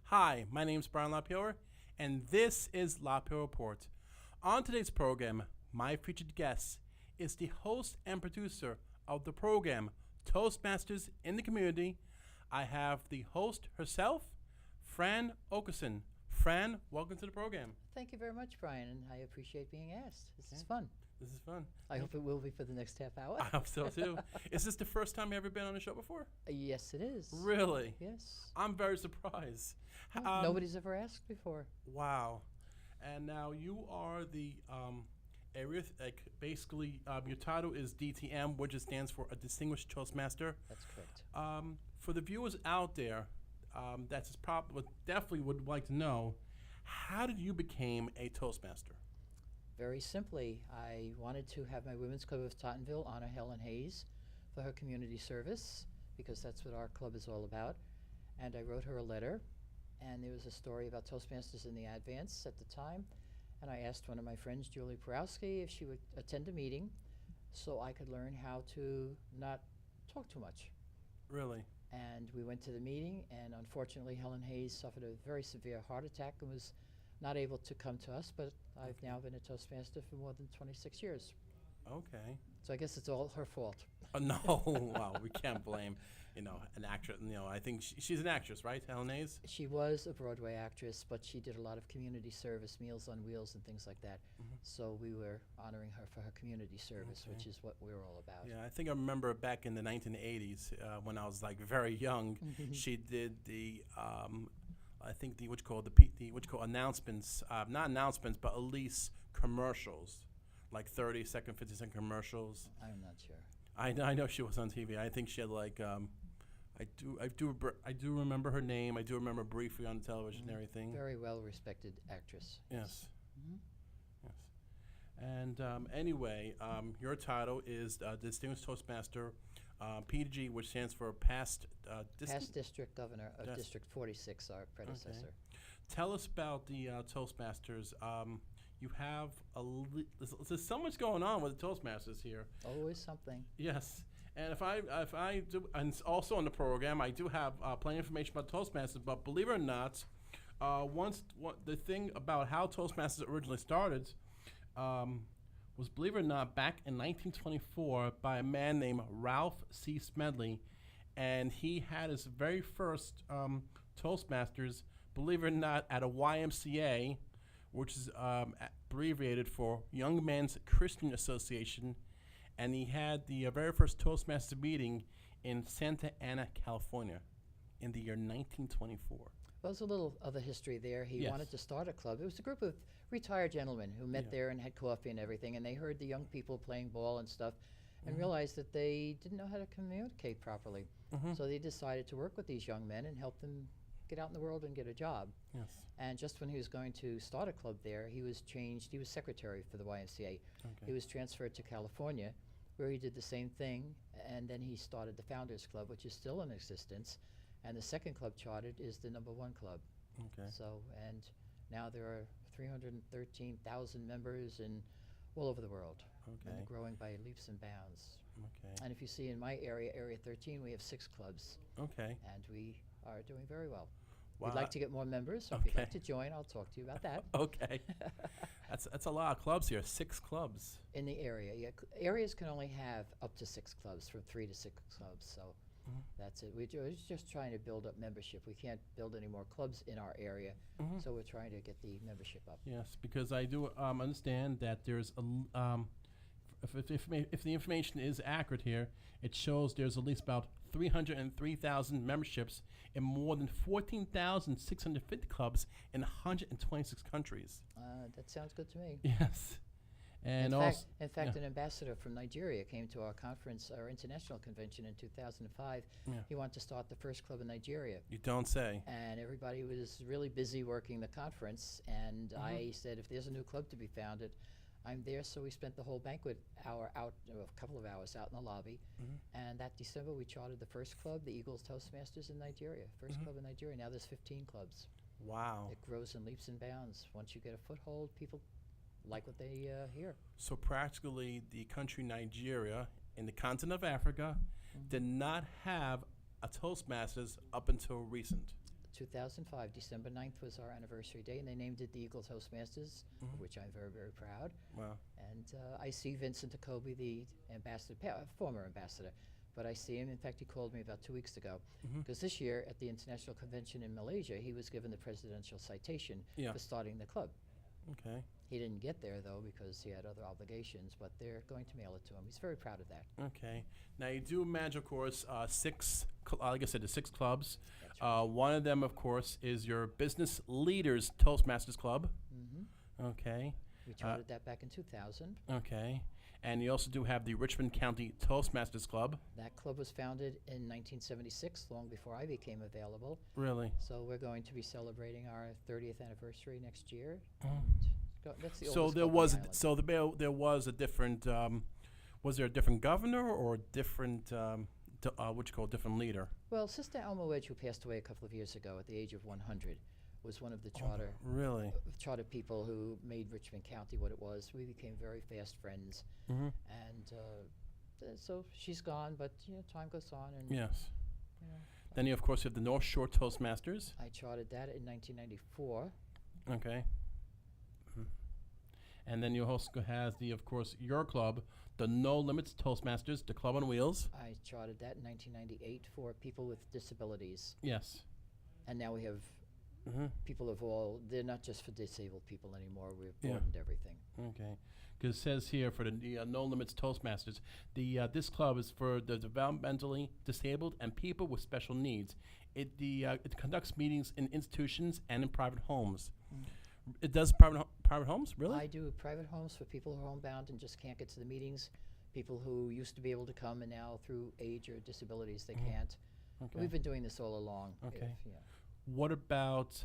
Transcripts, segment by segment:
Hi, my name is Brian LaPayower, and this is LaPayower Report. On today's program, my featured guest is the host and producer of the program Toastmasters in the Community. I have the host herself, Fran Okeson. Fran, welcome to the program. Thank you very much, Brian, and I appreciate being asked. This is Okay. fun. This is fun. I hope it will be for the next half hour. I hope so too. Is this the first time you ever been on a show before? Yes, it is. Really? Yes. I'm very surprised. Nobody's ever asked before. Wow. And now you are the area, basically, your title is DTM, which stands for a Distinguished Toastmaster. That's correct. For the viewers out there, that's definitely would like to know, how did you become a Toastmaster? Very simply, I wanted to have my Women's Club of Tottenville honor Helen Hayes for her community service, because that's what our club is all about. And I wrote her a letter, and there was a story about Toastmasters in the Advance at the time. And I asked one of my friends, Julie Porowski, if she would attend a meeting so I could learn how to not talk too much. Really? And we went to the meeting, and unfortunately Helen Hayes suffered a very severe heart attack and was not able to come to us, but I've now been a Toastmaster for more than 26 years. Okay. So I guess it's all her fault. No, wow, we can't blame, an actress. I think she's an actress, right, Helen Hayes? She was a Broadway actress, but she did a lot of community service, Meals on Wheels and things like that. Mhm. So we were honoring her for her community service, Okay. which is what we're all about. Yeah, I think I remember back in the 1980s when I was very young. She did the I think the announcements, not announcements, but at least commercials, like 30-second, 50-second commercials. I'm not sure. I know she was on TV. I think she had I do remember her name. I do remember briefly on television and everything. Very well respected actress. Yes. Mhm. Yes. And anyway, your title is Distinguished Toastmaster, PDG, which stands for Past Past District Governor of Yes. District 46, our predecessor. Tell us about the Toastmasters. You have there's so much going on with the Toastmasters here. Always something. Yes, and if I do, and also on the program, I do have plenty of information about Toastmasters. But believe it or not, the thing about how Toastmasters originally started was, believe it or not, back in 1924 by a man named Ralph C. Smedley, and he had his very first Toastmasters, believe it or not, at a YMCA, which is abbreviated for Young Men's Christian Association, and he had the very first Toastmaster meeting in Santa Ana, California, in the year 1924. Well, there's a little of the history there. He Yes. wanted to start a club. It was a group of retired gentlemen who met Yeah. there and had coffee and everything, and they heard the young people playing ball and stuff and Mhm. realized that they didn't know how to communicate properly. Mhm. So they decided to work with these young men and help them get out in the world and get a job. Yes. And just when he was going to start a club there, he was changed. He was secretary for the YMCA. Okay. He was transferred to California, where he did the same thing, and then he started the Founders Club, which is still in existence, and the second club chartered is the #1 club. Okay. So, and now there are 313,000 members in all over the world, and Okay. they're growing by leaps and bounds. Okay. And if you see in my area, Area 13, we have 6 clubs, Okay. and we are doing very well. Wow. We'd like to get more members, so if you'd like Okay. to join, I'll talk to you about that. Okay. That's a lot of clubs here. 6 clubs. In the area, yeah. Areas can only have up to 6 clubs, from 3 to 6 clubs, so Mhm. that's it. We're just trying to build up membership. We can't build any more clubs in our area, Mhm. so we're trying to get the membership up. Yes, because I do understand that there's if the information is accurate here, it shows there's at least about 303,000 memberships in more than 14,650 clubs in 126 countries. That sounds good to me. Yes, and in also fact, yeah. an ambassador from Nigeria came to our conference, our international convention in 2005. Yeah. He wanted to start the first club in Nigeria. You don't say. And everybody was really busy working the conference, and Mhm. I said, if there's a new club to be founded, I'm there. So we spent the whole banquet hour out, a couple of hours out in the lobby, Mhm. and that December we chartered the first club, the Eagles Toastmasters in Nigeria. First Mhm. club in Nigeria. Now there's 15 clubs. Wow. It grows in leaps and bounds. Once you get a foothold, people like what they hear. So practically the country Nigeria in the continent of Africa did not have a Toastmasters up until recent. 2005. December 9th was our anniversary day, and they named it the Eagle Toastmasters, of which I'm very, very proud. Wow. And I see Vincent Jacoby, the ambassador, former ambassador, but I see him. In fact, he called me about 2 weeks ago, because this year at the International Convention in Malaysia, he was given the presidential citation Yeah. for starting the club. Okay. He didn't get there, though, because he had other obligations, but they're going to mail it to him. He's very proud of that. Okay. Now you do manage, of course, like I said, the 6 clubs. That's right. One of them, of course, is your Business Leaders Toastmasters Club. Okay. We chartered that back in 2000. Okay. And you also do have the Richmond County Toastmasters Club. That club was founded in 1976, long before I became available. Really? So we're going to be celebrating our 30th anniversary next year. That's the So oldest there club on was the island. there was a different was there a different governor or a different different leader? Well, Sister Alma Wedge, who passed away a couple of years ago at the age of 100, was one of the Really? charter people who made Richmond County what it was. We became very fast friends, and so she's gone. But time goes on, and Yes. you know, Then you of course have the North Shore Toastmasters. I chartered that in 1994. Okay. And then you also has of course your club, the No Limits Toastmasters, the Club on Wheels. I chartered that in 1998 for people with disabilities, Yes. and now we have people of all. They're not just for disabled people anymore. We've Yeah. broadened everything. Okay. Because it says here for the No Limits Toastmasters, this club is for the developmentally disabled and people with special needs. It conducts meetings in institutions and in private homes. It does private homes, really? I do private homes for people who are homebound and just can't get to the meetings. People who used to be able to come and now through age or disabilities they can't. Okay. We've been doing this all along. Okay. What about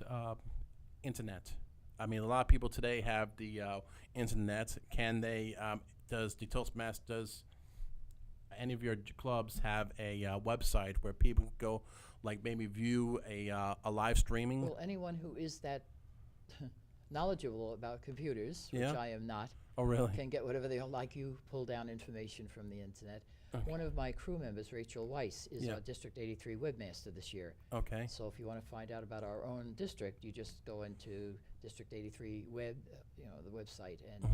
internet? I mean, a lot of people today have the internet. Can they? Does the Toastmasters, any of your clubs have a website where people can go, like maybe view a live streaming? Well, anyone who is that knowledgeable about computers, which Yeah. I am not, Oh, really? can get whatever they like. You pull down information from the internet. Okay. One of my crew members, Rachel Weiss, is Yeah. our District 83 webmaster this year. Okay. So if you want to find out about our own district, you just go into District 83 web, the website, and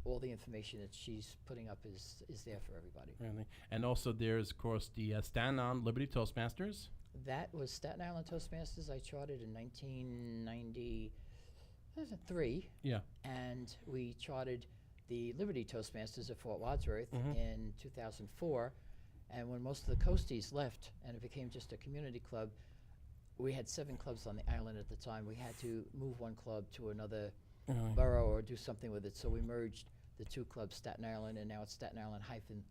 all the information that she's putting up is there for everybody. Really. And also, there's of course the Staten Island Liberty Toastmasters. That was Staten Island Toastmasters. I chartered in 1993, Yeah. and we chartered the Liberty Toastmasters at Fort Wadsworth in 2004. And when most of the Coasties left and it became just a community club, we had 7 clubs on the island at the time. We had to move one club to another borough or do something with it. So we merged the 2 clubs, Staten Island, and now it's Staten Island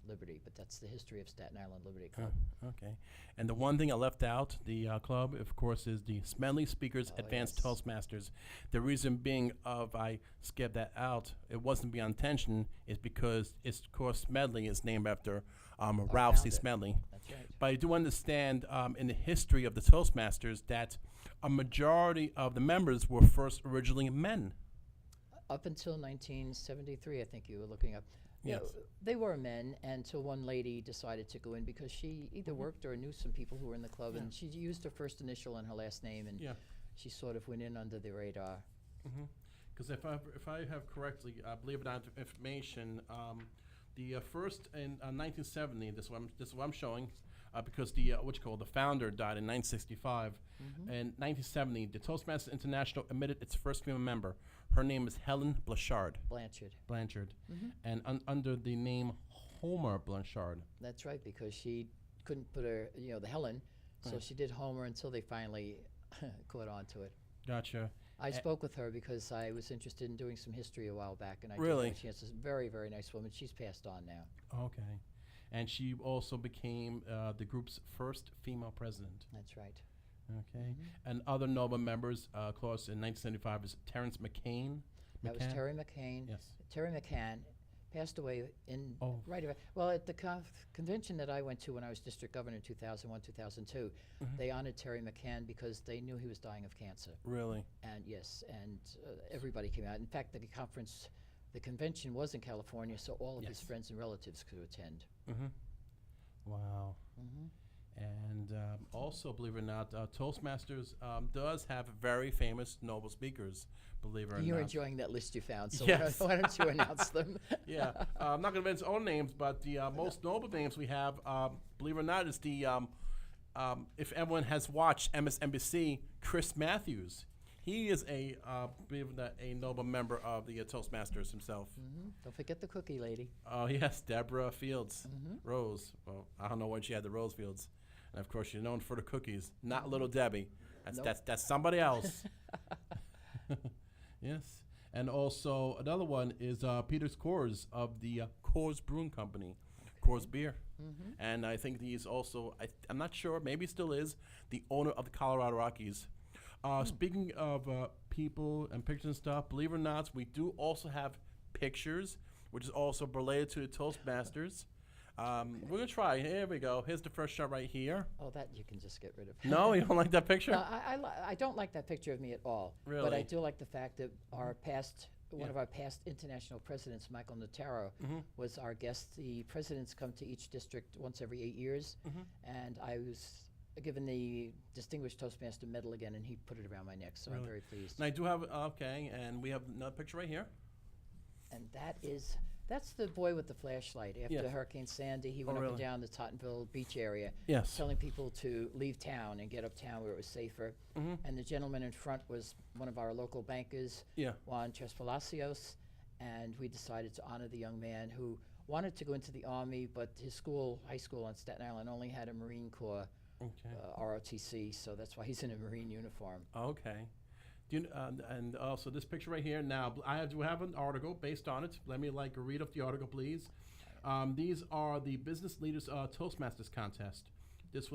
Liberty. But that's the history of Staten Island Liberty Club. Okay. And the one thing I left out, the club, of course, is the Smedley Speakers Advanced yes. Toastmasters. The reason being I skipped that out, it wasn't beyond tension, is because it's, of course, Smedley is named after Ralph C. founder. Smedley. That's right. But I do understand in the history of the Toastmasters that a majority of the members were first originally men. Up until 1973, I think you were looking up. Yes. They were men until one lady decided to go in because she either worked or knew some people who were in the club, and she used her first initial and her last name, and Yeah. she sort of went in under the radar. Because if I have correctly, believe it or not, information, the first in 1970. This is what I'm showing, because the the founder died in 1965. In 1970, the Toastmasters International admitted its first female member. Her name is Helen Blanchard. Blanchard. And under the name Homer Blanchard. That's right, because she couldn't put her, the Helen, so she did Homer until they finally caught on to it. Gotcha. I spoke with her because I was interested in doing some history a while back, and I Really? did. She has this very, very nice woman. She's passed on now. Okay. And she also became the group's first female president. That's right. Okay. And other notable members, of course, in 1975 is Terrence McCain. That was Terry McCain. Yes. Terry McCann passed away in at the convention that I went to when I was district governor in 2001, 2002. They honored Terry McCann because they knew he was dying of cancer. Really? And everybody came out. In fact, the convention was in California, so all of his friends and relatives could attend. Wow. And also, believe it or not, Toastmasters does have very famous noble speakers. Believe it or You're not. enjoying that list you found, so Yes. why don't you announce them? Yeah, I'm not going to mention all names, but the most noble names we have, believe it or not, is the if everyone has watched MSNBC, Chris Matthews. He is believe it or not, a noble member of the Toastmasters himself. Don't forget the cookie lady. Oh yes, Deborah Fields, Rose. Well, I don't know when she had the Rose Fields, and of course she's known for the cookies. Not Little Debbie. That's somebody else. Yes, and also another one is Peter's Coors of the Coors Brewing Company, Coors Beer, and I think he's also I'm not sure, maybe still is the owner of the Colorado Rockies. Speaking of people and pictures and stuff, believe it or not, we do also have pictures, which is also related to the Toastmasters. We're gonna try. Here we go. Here's the first shot right here. Oh, that you can just get rid of. No, you don't like that picture? No, I don't like that picture of me at all. Really? But I do like the fact that our past, one Yeah. of our past international presidents, Michael Notaro, was our guest. The presidents come to each district once every 8 years, and I was given the Distinguished Toastmaster medal again, and he put it around my neck, so I'm Really? very pleased. And I do have and we have another picture right here. And that's the boy with the flashlight. After Yes. Hurricane Sandy, he went up really? and down the Tottenville beach area, Yes. telling people to leave town and get uptown where it was safer. And the gentleman in front was one of our local bankers, Yeah. Juan Trespalacios, and we decided to honor the young man who wanted to go into the Army, but his high school on Staten Island, only had a Marine Corps Okay. ROTC, so that's why he's in a Marine uniform. Okay. And also this picture right here. Now I do have an article based on it. Let me read off the article, please. These are the Business Leaders Toastmasters contest. This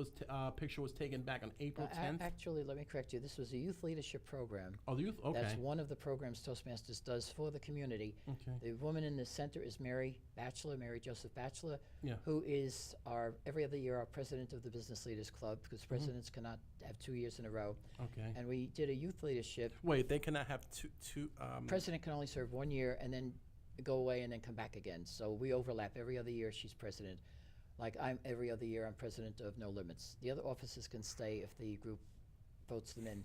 picture was taken back on April 10th. Actually, let me correct you. This was a youth leadership program. Oh, the youth. Okay. That's one of the programs Toastmasters does for the community. Okay. The woman in the center is Mary Joseph Batchelor, Yeah. who is every other year our president of the Business Leaders Club, because presidents cannot have 2 years in a row. Okay. And we did a youth leadership. Wait, they cannot have two. President can only serve 1 year and then go away and then come back again. So we overlap. Every other year she's president. Like every other year I'm president of No Limits. The other officers can stay if the group votes them in.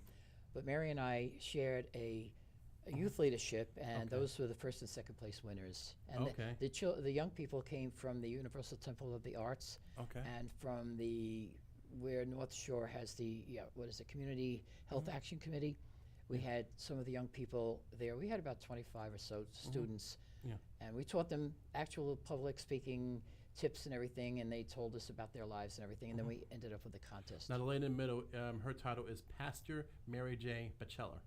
But Mary and I shared a youth leadership, and Okay. those were the first and second place winners. And Okay. the young people came from the Universal Temple of the Arts Okay. and from where North Shore has Community Health Action Committee. We had some of the young people there. We had about 25 or so students. Yeah. And we taught them actual public speaking tips and everything, and they told us about their lives and everything, and then we ended up with a contest. Now the lady in the middle, her title is Pastor Mary J. Batchelor.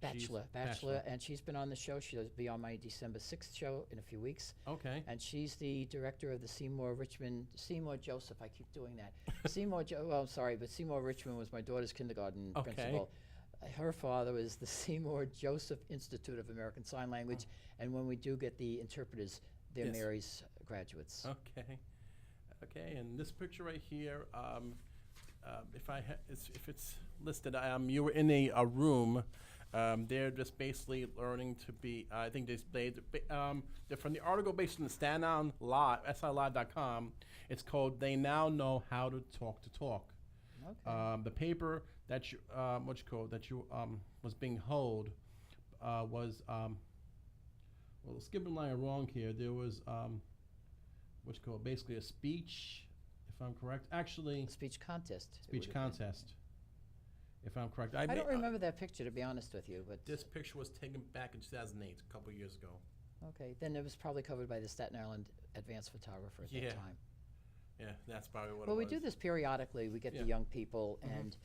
Bachelor, and she's been on the show. She'll be on my December 6th show in a few weeks. Okay. And she's the director of the Seymour Joseph, I keep doing that. Seymour Richmond was my daughter's kindergarten Okay. principal. Her father was the Seymour Joseph Institute of American Sign Language, and when we do get the interpreters, they're Yes. Mary's graduates. Okay. Okay. And this picture right here, if it's listed, you were in a room. They're just basically learning to be. I think they're from the article based on the Staten Island Live, SILive.com. It's called "They Now Know How to Talk to Talk." Okay. The paper that you was being held was well, skipping line wrong here. There was basically a speech, if I'm correct. Actually, Speech contest. it speech would have been. contest, if I'm correct. I don't remember that picture, to be honest with you, but This picture was taken back in 2008, a couple years ago. okay. Then it was probably covered by the Staten Island advanced photographer at Yeah. that time. Yeah, that's probably what Well, it we was. do this periodically. We get Yeah. the young people, and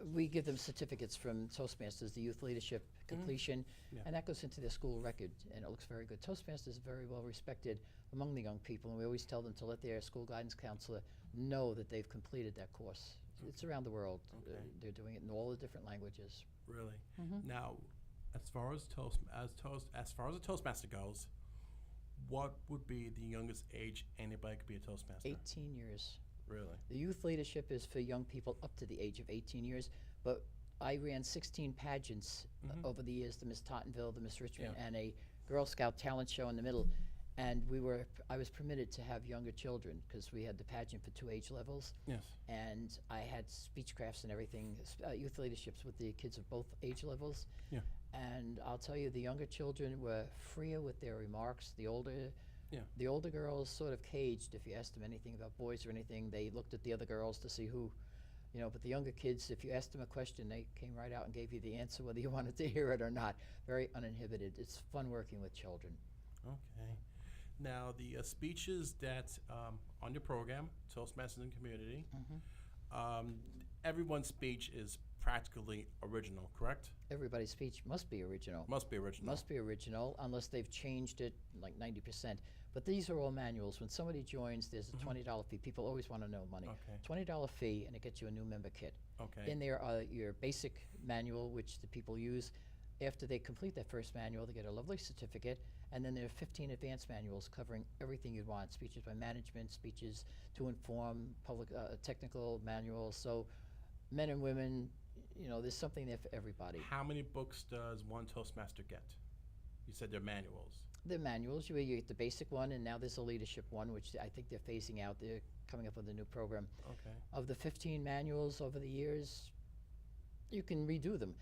we give them certificates from Toastmasters, the youth leadership completion, Yeah. and that goes into their school record, and it looks very good. Toastmasters is very well respected among the young people, and we always tell them to let their school guidance counselor know that they've completed that course. It's around the world. Okay. They're doing it in all the different languages. Really. Mhm. Now, as far as a Toastmaster goes, what would be the youngest age anybody could be a Toastmaster? 18 years. Really? The youth leadership is for young people up to the age of 18 years, but I ran 16 pageants over the years, the Miss Tottenville, the Miss Richmond, Yeah. and a Girl Scout talent show in the middle. And I was permitted to have younger children because we had the pageant for 2 age levels. Yes. And I had speech crafts and everything, youth leaderships with the kids of both age levels. Yeah. And I'll tell you, the younger children were freer with their remarks. The older girls sort of caged. If you asked them anything about boys or anything, they looked at the other girls to see who, but the younger kids, if you asked them a question, they came right out and gave you the answer whether you wanted to hear it or not. Very uninhibited. It's fun working with children. Okay. Now, the speeches that on your program, Toastmasters and Community, everyone's speech is practically original, correct? Everybody's speech must be original. Must be original. Must be original, unless they've changed it like 90%. But these are all manuals. When somebody joins, there's a $20 fee. People always want to know money. Okay. $20 fee, and it gets you a new member kit. Okay. In there are your basic manual, which the people use. After they complete that first manual, they get a lovely certificate, and then there are 15 advanced manuals covering everything you'd want: speeches by management, speeches to inform, public technical manuals. So men and women, there's something there for everybody. How many books does one Toastmaster get? You said they're manuals. The manuals, you get the basic one, and now there's a leadership one, which I think they're phasing out. They're coming up with a new program. Okay. Of the 15 manuals over the years, you can redo them.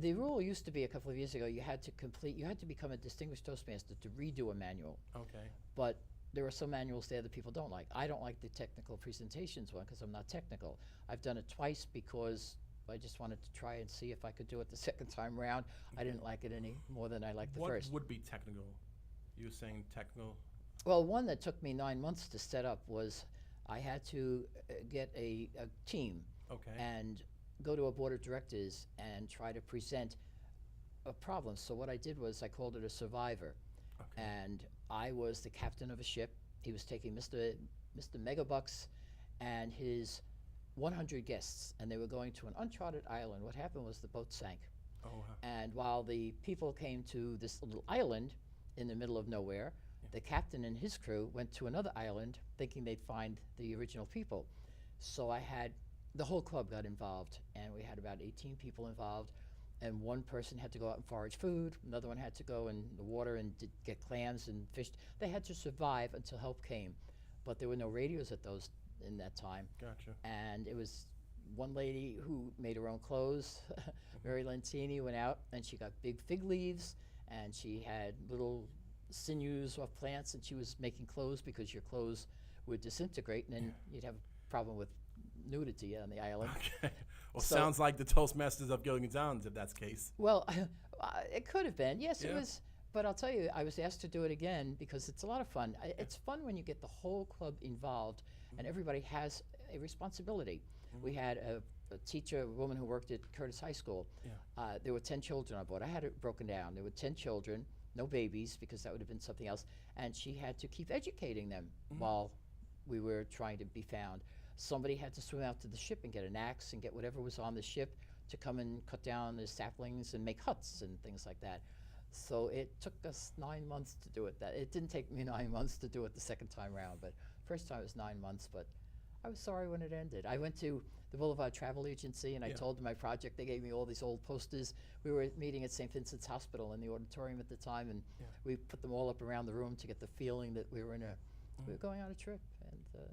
The rule used to be a couple of years ago, you had to become a distinguished Toastmaster to redo a manual. Okay. But there are some manuals there that people don't like. I don't like the technical presentations one because I'm not technical. I've done it twice because I just wanted to try and see if I could do it the second time around. I didn't like it any more than I liked the first. What would be technical? You saying technical? Well, one that took me 9 months to set up was I had to get a team. Okay. And go to a board of directors and try to present a problem. So what I did was I called it a survivor. Okay. And I was the captain of a ship. He was taking Mr. Megabucks and his 100 guests, and they were going to an uncharted island. What happened was the boat sank. Oh, wow. And while the people came to this little island in the middle of nowhere, the captain and his crew went to another island thinking they'd find the original people. So the whole club got involved, and we had about 18 people involved, and one person had to go out and forage food, another one had to go in the water and get clams and fish. They had to survive until help came, but there were no radios in that time. Gotcha. And it was one lady who made her own clothes. Mary Lentini went out, and she got big fig leaves, and she had little sinews off plants, and she was making clothes because your clothes would disintegrate, and then you'd have a problem with nudity on the island. Okay. Well, sounds like the Toastmasters of Gilligan's Island, if that's the case. Well, it could have been. Yes, Yeah. it was. But I'll tell you, I was asked to do it again because it's a lot of fun. It's fun when you get the whole club involved and everybody has a responsibility. We had a teacher, a woman who worked at Curtis High School. Yeah. There were 10 children on board. I had it broken down. There were 10 children, no babies because that would have been something else. And she had to keep educating them while we were trying to be found. Somebody had to swim out to the ship and get an axe and get whatever was on the ship to come and cut down the saplings and make huts and things like that. So it took us 9 months to do it. It didn't take me 9 months to do it the second time around, but first time it was 9 months, but I was sorry when it ended. I went to the Boulevard Travel Agency and I told them my project. They gave me all these old posters. We were meeting at St. Vincent's Hospital in the auditorium at the time, and we put them all up around the room to get the feeling that we were we were going on a trip. And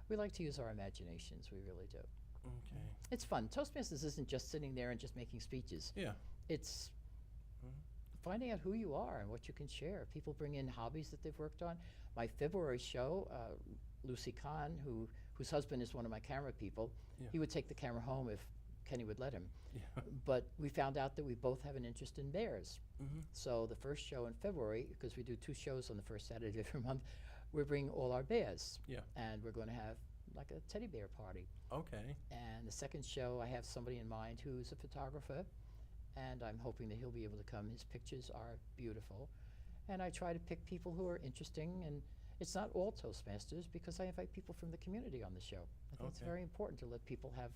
we like to use our imaginations, we really do. Okay. It's fun. Toastmasters isn't just sitting there and just making speeches. Yeah. It's finding out who you are and what you can share. People bring in hobbies that they've worked on. My February show, Lucy Kahn, whose husband is one of my camera people, he would take the camera home if Kenny would let him. Yeah. But we found out that we both have an interest in bears. So the first show in February, because we do 2 shows on the first Saturday of every month, we're bringing all our bears. Yeah. And we're going to have like a teddy bear party. Okay. And the second show, I have somebody in mind who's a photographer, and I'm hoping that he'll be able to come. His pictures are beautiful. And I try to pick people who are interesting, and it's not all Toastmasters because I invite people from the community on the show. I think it's very important to let people have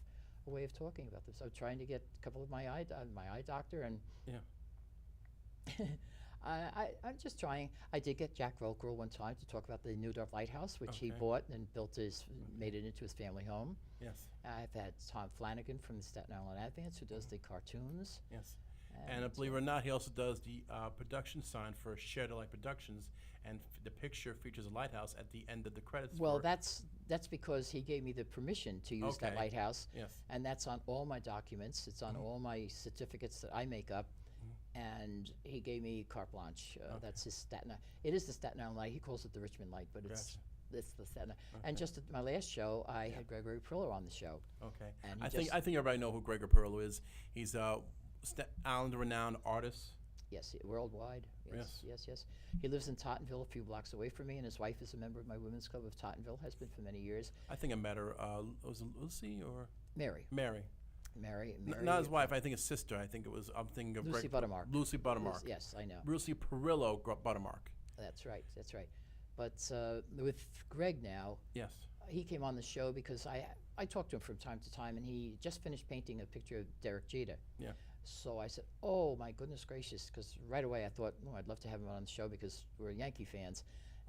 a way of talking about this. I'm trying to get a couple of my eye doctor, and I'm just trying. I did get Jack Volkerl one time to talk about the Newdorf Lighthouse, which he bought and built made it into his family home. Yes. I've had Tom Flanagan from the Staten Island Advance, who does the cartoons. Yes. And believe it or not, he also does the production sign for Share the Light Productions, and the picture features a lighthouse at the end of the credits. Well, that's because he gave me the permission to use that Okay. lighthouse, Yes. and that's on all my documents. It's on all my certificates that I make up, and he gave me carte blanche. That's his Staten Island. It is the Staten Island light. He calls it the Richmond light, but it's the Staten Island. And just at my last show, I had Gregory Perillo on the show. Okay. And I he think everybody know who Gregor Perillo is. He's a Staten Island renowned artist. Yes, worldwide. Yes. He lives in Tottenville, a few blocks away from me, and his wife is a member of my Women's Club of Tottenville, has been for many years. I think I met her. Was it Lucy or Mary. Mary? Mary. Not his wife. I think his sister. I think it was. I'm thinking of Lucy Buttermark. Lucy Buttermark. Yes, I know. Lucy Perillo Buttermark. That's right. But with Greg now, Yes. he came on the show because I talked to him from time to time, and he just finished painting a picture of Derek Jeter. Yeah. So I said, oh, my goodness gracious, because right away I thought, oh, I'd love to have him on the show because we're Yankee fans.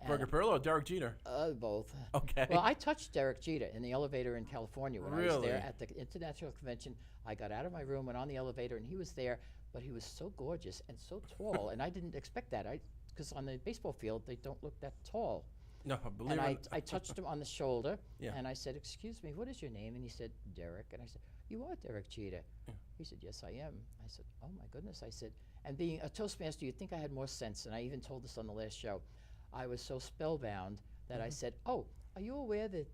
Gregor Perillo or Derek Jeter? Both. Okay. Well, I touched Derek Jeter in the elevator in California when I was Really? there at the International Convention. I got out of my room, went on the elevator, and he was there, but he was so gorgeous and so tall, and I didn't expect that. Because on the baseball field, they don't look that tall. No, believe And it. I touched him on the shoulder, Yeah. and I said, excuse me, what is your name? And he said, Derek. And I said, you are Derek Jeter. Yeah. He said, yes, I am. I said, oh, my goodness. I said, and being a Toastmaster, you'd think I had more sense, and I even told this on the last show. I was so spellbound that I said, oh, are you aware that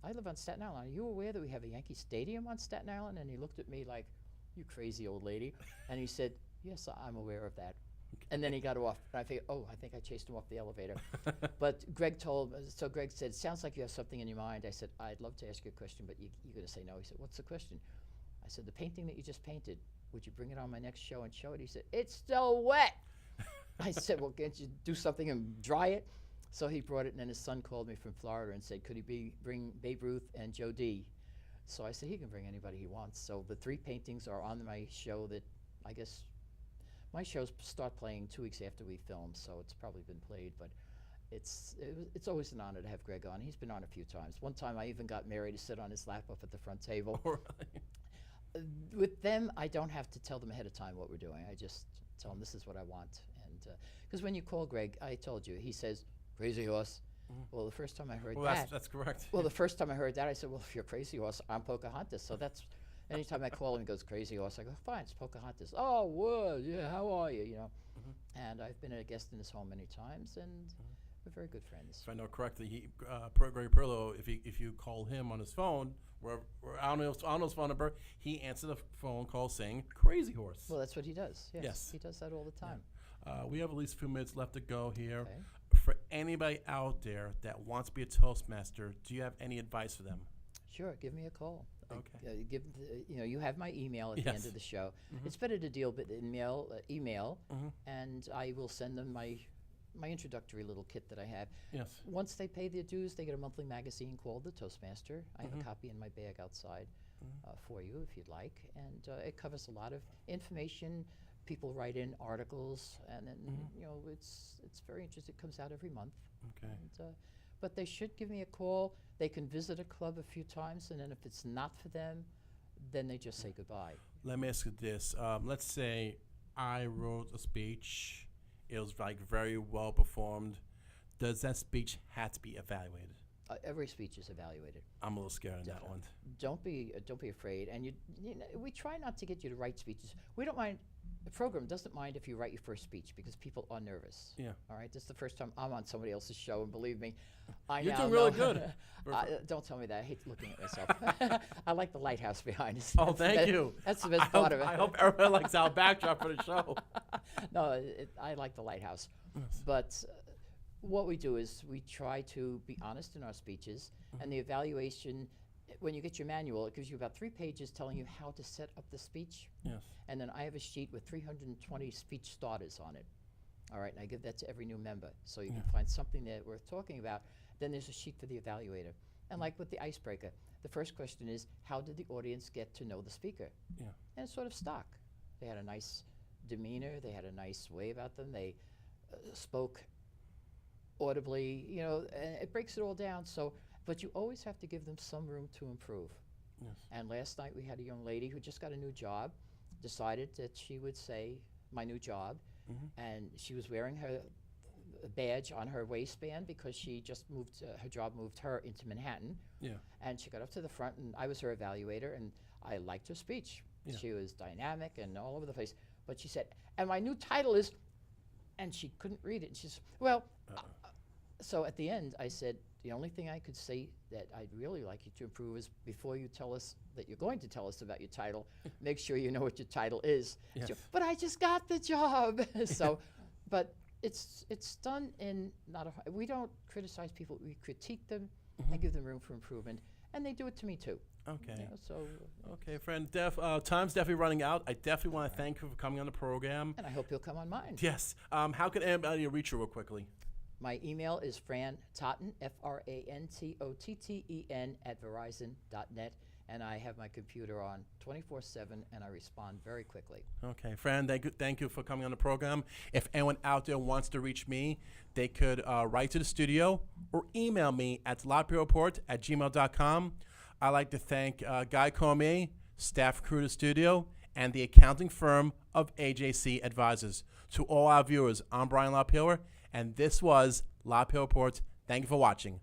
I live on Staten Island? Are you aware that we have a Yankee Stadium on Staten Island? And he looked at me like, you crazy old lady. And he said, yes, I'm aware of that. And then he got off. And I figured, oh, I think I chased him off the elevator. But Greg Greg said, sounds like you have something in your mind. I said, I'd love to ask you a question, but you're going to say no. He said, what's the question? I said, the painting that you just painted, would you bring it on my next show and show it? He said, it's still wet. I said, well, can't you do something and dry it? So he brought it, and then his son called me from Florida and said, could he bring Babe Ruth and Joe D? So I said, he can bring anybody he wants. So the 3 paintings are on my show that I guess my shows start playing 2 weeks after we film, so it's probably been played, but it's always an honor to have Greg on. He's been on a few times. One time I even got Mary to sit on his lap up at the front table. With them, I don't have to tell them ahead of time what we're doing. I just tell them this is what I want. And because when you call Greg, I told you, he says, crazy horse. Well, the first time I heard that. That's correct. Well, the first time I heard that, I said, well, if you're crazy horse, I'm Pocahontas. So that's, anytime I call him, he goes, crazy horse. I go, fine, it's Pocahontas. Oh, well, yeah, how are you, you know? And I've been a guest in his home many times, and we're very good friends. If I know correctly, Gregor Perillo, if you call him on his phone, I don't know his phone number, he answers the phone call saying, crazy horse. Well, that's what he does. Yes. He does that all the time. We have at least a few minutes left to go here. Okay. For anybody out there that wants to be a Toastmaster, do you have any advice for them? Sure, give me a call. Okay. You have my email at the end of the show. It's better to deal with email, and I will send them my introductory little kit that I have. Yes. Once they pay their dues, they get a monthly magazine called The Toastmaster. I have a copy in my bag outside for you if you'd like, and it covers a lot of information. People write in articles, and then it's very interesting. It comes out every month. Okay. And, but they should give me a call. They can visit a club a few times, and then if it's not for them, then they just say goodbye. Let me ask you this. Let's say I wrote a speech. It was like very well performed. Does that speech have to be evaluated? Every speech is evaluated. I'm a little scared on that one. Don't be afraid. And we try not to get you to write speeches. We don't mind. The program doesn't mind if you write your first speech because people are nervous. Yeah. All right. This is the first time I'm on somebody else's show, and believe me, I You're now doing really know- good. Don't tell me that. I hate looking at myself. I like the lighthouse behind us. Oh, thank you. That's the best part of it. I hope everybody likes our backdrop for the show. No, I like the lighthouse. Yes. But what we do is we try to be honest in our speeches, and the evaluation, when you get your manual, it gives you about 3 pages telling you how to set up the speech. Yes. And then I have a sheet with 320 speech starters on it. All right, and I give that to every new member. So you can find something that worth talking about. Then there's a sheet for the evaluator. And like with the icebreaker, the first question is, how did the audience get to know the speaker? Yeah. And it's sort of stock. They had a nice demeanor. They had a nice way about them. They spoke audibly, and it breaks it all down. So, but you always have to give them some room to improve. Yes. And last night we had a young lady who just got a new job, decided that she would say my new job, Mhm. and she was wearing her badge on her waistband because she just moved, her job moved her into Manhattan. Yeah. And she got up to the front, and I was her evaluator, and I liked her speech. Yeah. She was dynamic and all over the place. But she said, and my new title is, and she couldn't read it. And she said, well, so at the end, I said, the only thing I could say that I'd really like you to improve is before you tell us that you're going to tell us about your title, make sure you know what your title is. Yes. She, but I just got the job. So, but it's done in not a, we don't criticize people, we critique them and give them room for improvement, and they do it to me too. Okay. You know, so, Okay, friend. Time's definitely running out. I definitely want to thank you for coming on the program. and I hope you'll come on mine. Yes. How can anybody reach you real quickly? My email is frantotten, FRANTOTTEN @verizon.net, and I have my computer on 24/7, and I respond very quickly. Okay, Fran, thank you for coming on the program. If anyone out there wants to reach me, they could write to the studio or email me at lapayowerreport@gmail.com. I'd like to thank Guy Comey, staff crew of the studio, and the accounting firm of AJC Advisors. To all our viewers, I'm Brian LaPayower, and this was LaPayower Report. Thank you for watching.